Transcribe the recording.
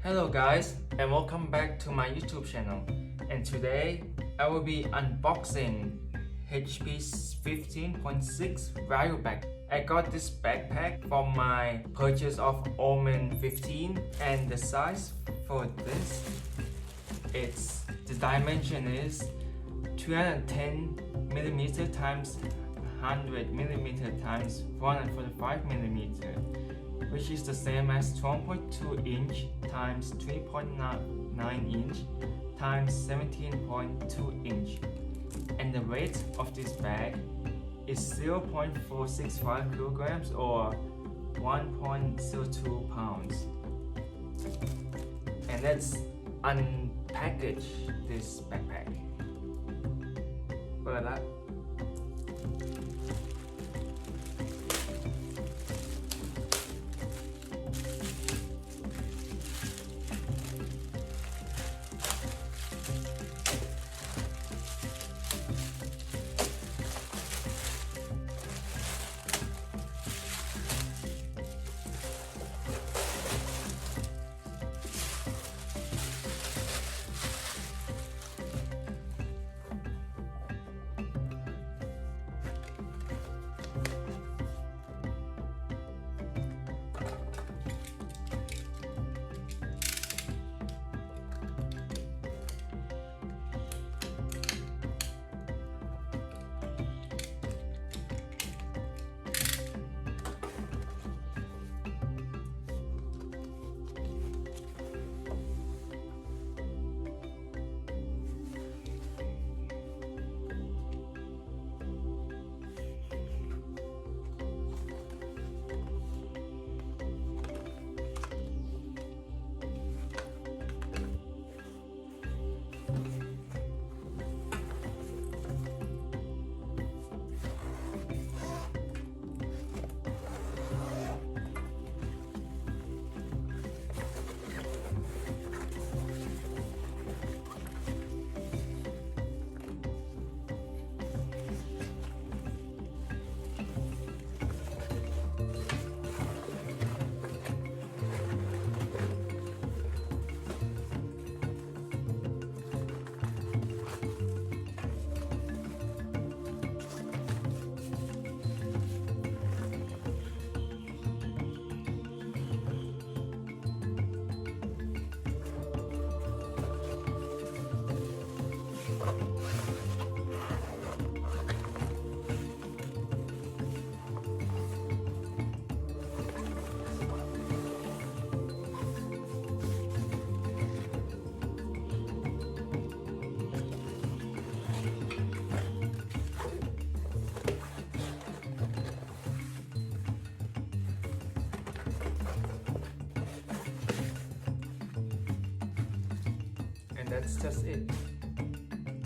Hello guys, and welcome back to my YouTube channel. And today I will be unboxing HP 15.6 value bag. I got this backpack from my purchase of Omen 15, and the size for this, the dimension is 210mm times 100mm times 145mm, which is the same as 12.2 inch times 3.9 inch times 17.2 inch. And the weight of this bag is 0.465 kilograms or 1.02 pounds. And let's unpackage this backpack. เปิดละ And that's just it.